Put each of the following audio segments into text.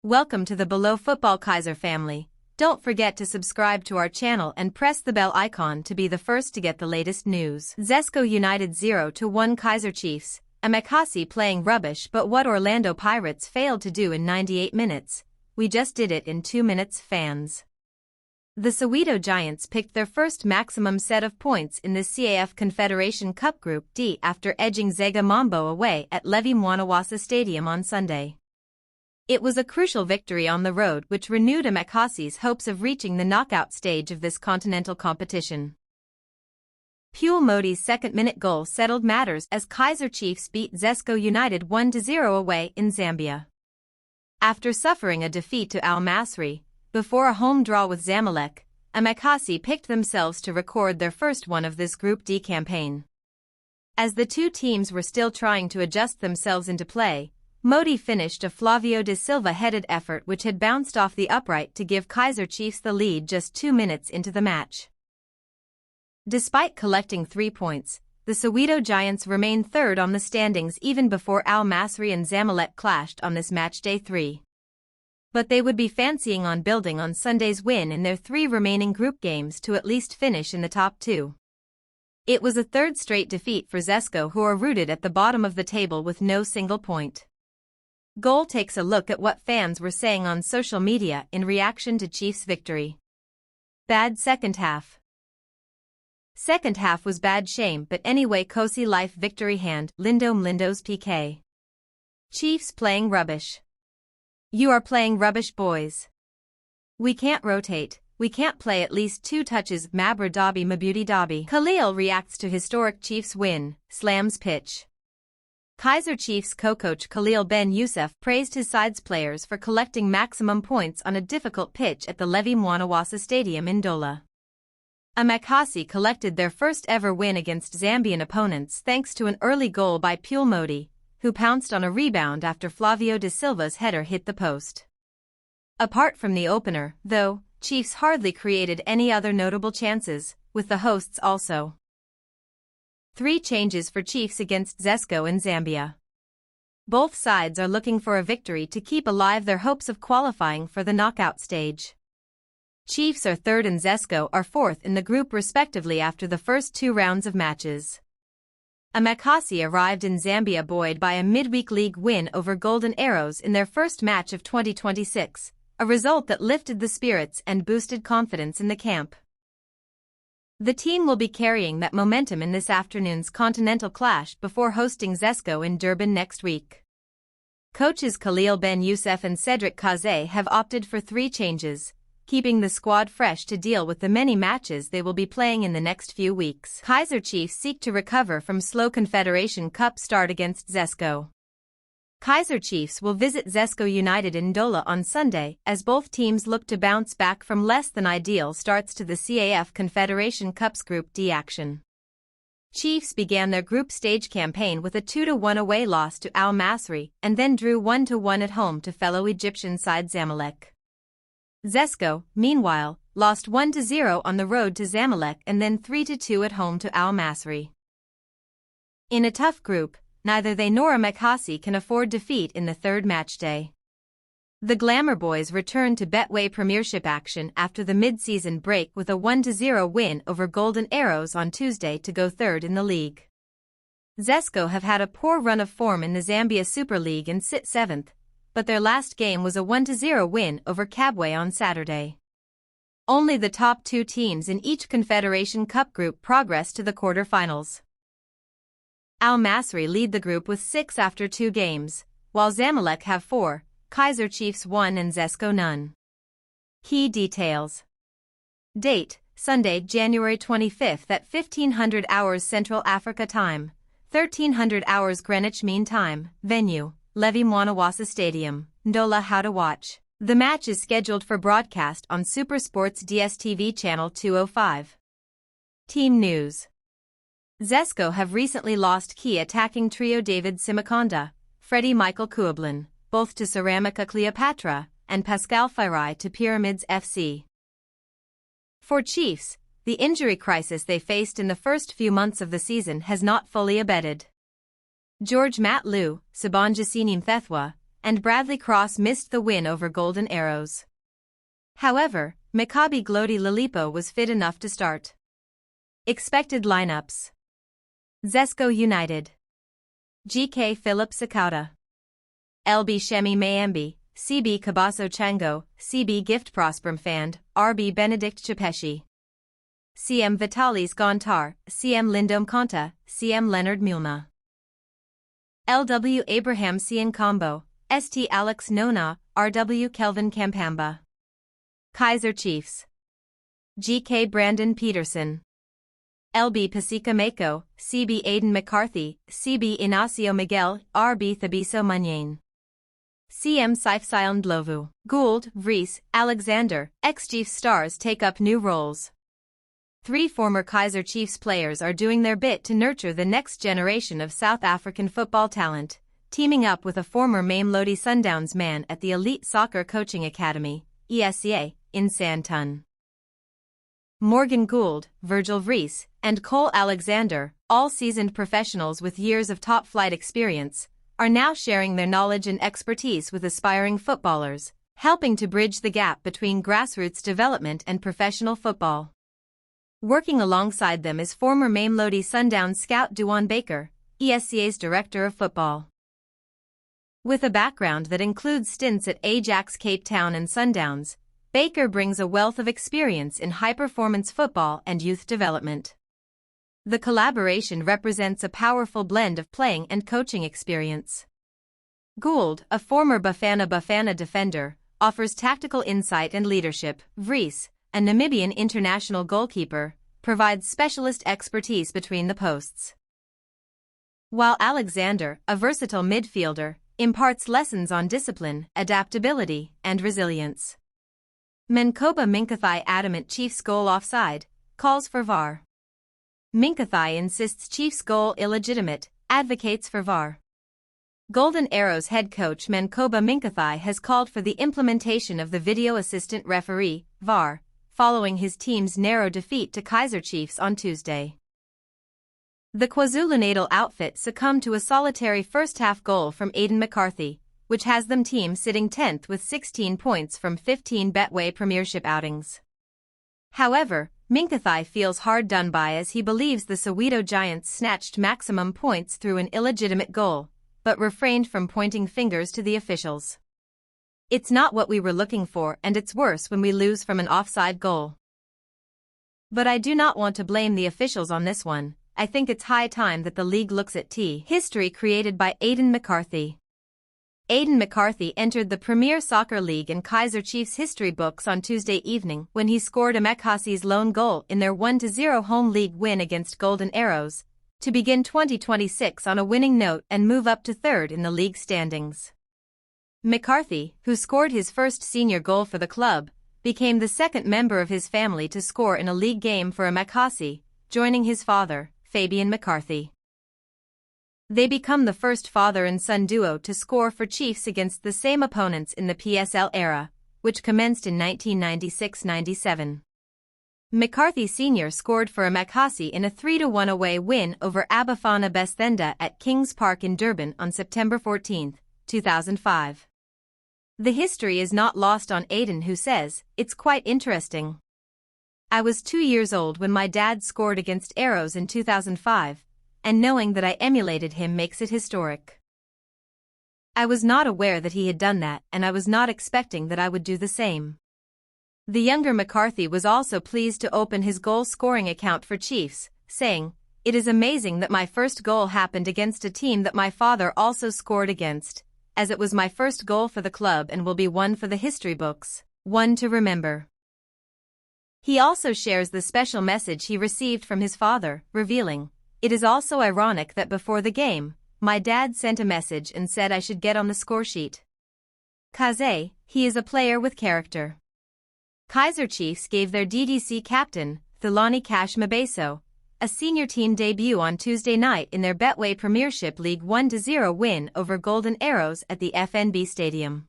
Welcome to the Below Football Kaizer family. Don't forget to subscribe to our channel and press the bell icon to be the first to get the latest news. Zesco United 0-1 Kaizer Chiefs. Amakhosi playing rubbish, but what Orlando Pirates failed to do in 98 minutes, we just did it in 2 minutes, fans. The Soweto Giants picked their first maximum set of points in the CAF Confederation Cup Group D after edging Zesco Mambo away at Levi Mwanawasa Stadium on Sunday. It was a crucial victory on the road which renewed Amakhosi's hopes of reaching the knockout stage of this continental competition. Pule Modi's second-minute goal settled matters as Kaizer Chiefs beat Zesco United 1-0 away in Zambia. After suffering a defeat to Al Masry, before a home draw with Zamalek, Amakhosi picked themselves to record their first one of this Group D campaign. As the two teams were still trying to adjust themselves into play, Modi finished a Flavio de Silva-headed effort which had bounced off the upright to give Kaizer Chiefs the lead just 2 minutes into the match. Despite collecting 3 points, the Soweto Giants remained third on the standings even before Al Masry and Zamalek clashed on this match day 3. But they would be fancying on building on Sunday's win in their 3 remaining group games to at least finish in the top 2. It was a third straight defeat for Zesco, who are rooted at the bottom of the table with no single point. Goal takes a look at what fans were saying on social media in reaction to Chiefs' victory. Bad second half. Second half was bad, shame, but anyway, Kosi life victory hand, Lindo's PK. Chiefs playing rubbish. You are playing rubbish, boys. We can't rotate, we can't play at least 2 touches, Mabra Dobby Mabuti Dobby. Khalil reacts to historic Chiefs win, slams pitch. Kaizer Chiefs co-coach Khalil Ben Youssef praised his side's players for collecting maximum points on a difficult pitch at the Levi Mwanawasa Stadium in Ndola. Amakhosi collected their first ever win against Zambian opponents thanks to an early goal by Pule Modi, who pounced on a rebound after Flavio de Silva's header hit the post. Apart from the opener, though, Chiefs hardly created any other notable chances, with the hosts also. 3 changes for Chiefs against Zesco in Zambia. Both sides are looking for a victory to keep alive their hopes of qualifying for the knockout stage. Chiefs are 3rd and Zesco are 4th in the group respectively after the first 2 rounds of matches. Amakhosi arrived in Zambia buoyed by a midweek league win over Golden Arrows in their first match of 2026, a result that lifted the spirits and boosted confidence in the camp. The team will be carrying that momentum in this afternoon's continental clash before hosting Zesco in Durban next week. Coaches Khalil Ben Youssef and Cedric Kaze have opted for 3 changes, keeping the squad fresh to deal with the many matches they will be playing in the next few weeks. Kaizer Chiefs seek to recover from slow Confederation Cup start against Zesco. Kaizer Chiefs will visit Zesco United in Ndola on Sunday as both teams look to bounce back from less than ideal starts to the CAF Confederation Cup's Group D action. Chiefs began their group stage campaign with a 2-1 away loss to Al Masry and then drew 1-1 at home to fellow Egyptian side Zamalek. Zesco, meanwhile, lost 1-0 on the road to Zamalek and then 3-2 at home to Al Masry. In a tough group, neither they nor Amakhosi can afford defeat in the 3rd matchday. The Glamour Boys returned to Betway Premiership action after the mid-season break with a 1-0 win over Golden Arrows on Tuesday to go 3rd in the league. Zesco have had a poor run of form in the Zambia Super League and sit 7th, but their last game was a 1-0 win over Kabwe on Saturday. Only the top 2 teams in each Confederation Cup group progressed to the quarter-finals. Al Masry lead the group with 6 after 2 games, while Zamalek have 4, Kaizer Chiefs 1 and Zesco none. Key details. Date, Sunday, January 25th at 1500 hours Central Africa Time, 1300 hours Greenwich Mean Time. Venue, Levi Mwanawasa Stadium, Ndola. How to watch. The match is scheduled for broadcast on SuperSports DStv Channel 205. Team news. Zesco have recently lost key attacking trio David Simakonda, Freddie Michael Kuablin, both to Ceramica Cleopatra, and Pascal Fairai to Pyramids FC. For Chiefs, the injury crisis they faced in the first few months of the season has not fully abated. George Matlu, Sabon Jasini Mthethwa, and Bradley Cross missed the win over Golden Arrows. However, Maccabi Glody Lilipo was fit enough to start. Expected lineups: Zesco United, GK Philip Sakauda, LB Shemi Mayembe, CB Kabaso Chango, CB Gift Prosperam Fand, RB Benedict Chapeshi, CM Vitalis Gontar, CM Lindom Konta, CM Leonard Mulna, LW Abraham Cian Combo, ST Alex Nona, RW Kelvin Campamba, Kaizer Chiefs, GK Brandon Peterson, LB Pasika Mako, CB Aiden McCarthy, CB Inacio Miguel, RB Thabiso Munyain, CM Saifsayon Dlovu, Gould, Vries, Alexander, ex-Chiefs stars take up new roles. 3 former Kaizer Chiefs players are doing their bit to nurture the next generation of South African football talent, teaming up with a former Mamelodi Sundowns man at the Elite Soccer Coaching Academy, ESCA, in Sandton. Morgan Gould, Virgil Vries, and Cole Alexander, all seasoned professionals with years of top-flight experience, are now sharing their knowledge and expertise with aspiring footballers, helping to bridge the gap between grassroots development and professional football. Working alongside them is former Mamelodi Sundowns scout Duan Baker, ESCA's Director of Football. With a background that includes stints at Ajax Cape Town and Sundowns, Baker brings a wealth of experience in high-performance football and youth development. The collaboration represents a powerful blend of playing and coaching experience. Gould, a former Bafana defender, offers tactical insight and leadership. Vries, a Namibian international goalkeeper, provides specialist expertise between the posts. While Alexander, a versatile midfielder, imparts lessons on discipline, adaptability, and resilience. Mankoba Minkathai adamant Chiefs goal offside, calls for VAR. Minkathai insists Chiefs goal illegitimate, advocates for VAR. Golden Arrows head coach Mankoba Minkathai has called for the implementation of the video assistant referee, VAR, following his team's narrow defeat to Kaizer Chiefs on Tuesday. The KwaZulu-Natal outfit succumbed to a solitary first-half goal from Aiden McCarthy, which has them team sitting 10th with 16 points from 15 Betway Premiership outings. However, Minkathai feels hard done by as he believes the Soweto Giants snatched maximum points through an illegitimate goal, but refrained from pointing fingers to the officials. "It's not what we were looking for, and it's worse when we lose from an offside goal. But I do not want to blame the officials on this one. I think it's high time that the league looks at history created by Aiden McCarthy." Aiden McCarthy entered the Premier Soccer League and Kaizer Chiefs history books on Tuesday evening when he scored Amakhosi's lone goal in their 1-0 home league win against Golden Arrows, to begin 2026 on a winning note and move up to third in the league standings. McCarthy, who scored his first senior goal for the club, became the second member of his family to score in a league game for Amakhosi, joining his father, Fabian McCarthy. They become the first father and son duo to score for Chiefs against the same opponents in the PSL era, which commenced in 1996-97. McCarthy Sr. scored for Amakhosi in a 3-1 away win over Abafana Besthenda at Kings Park in Durban on September 14, 2005. The history is not lost on Aiden, who says, "It's quite interesting. I was 2 years old when my dad scored against Arrows in 2005, and knowing that I emulated him makes it historic. I was not aware that he had done that, and I was not expecting that I would do the same." The younger McCarthy was also pleased to open his goal-scoring account for Chiefs, saying, "It is amazing that my first goal happened against a team that my father also scored against, as it was my first goal for the club and will be one for the history books, one to remember." He also shares the special message he received from his father, revealing, "It is also ironic that before the game, my dad sent a message and said I should get on the score sheet. Kaze, he is a player with character." Kaizer Chiefs gave their DDC captain, Thulani Cash Mabeso, a senior team debut on Tuesday night in their Betway Premiership League 1-0 win over Golden Arrows at the FNB Stadium.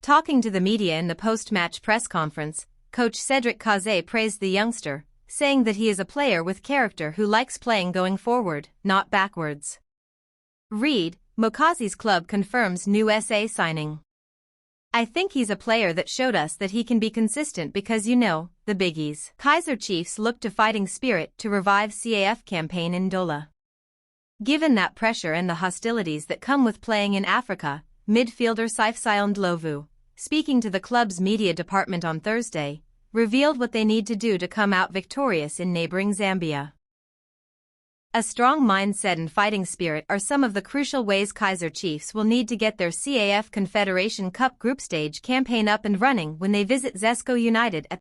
Talking to the media in the post-match press conference, coach Cedric Kaze praised the youngster, saying that he is a player with character who likes playing going forward, not backwards. Read, Amakhossi's club confirms new SA signing. I think he's a player that showed us that he can be consistent because the biggies. Kaizer Chiefs look to fighting spirit to revive CAF campaign in Douala. Given that pressure and the hostilities that come with playing in Africa, midfielder Sifesion Ndlovu, speaking to the club's media department on Thursday, revealed what they need to do to come out victorious in neighboring Zambia. A strong mindset and fighting spirit are some of the crucial ways Kaizer Chiefs will need to get their CAF Confederation Cup group stage campaign up and running when they visit Zesco United at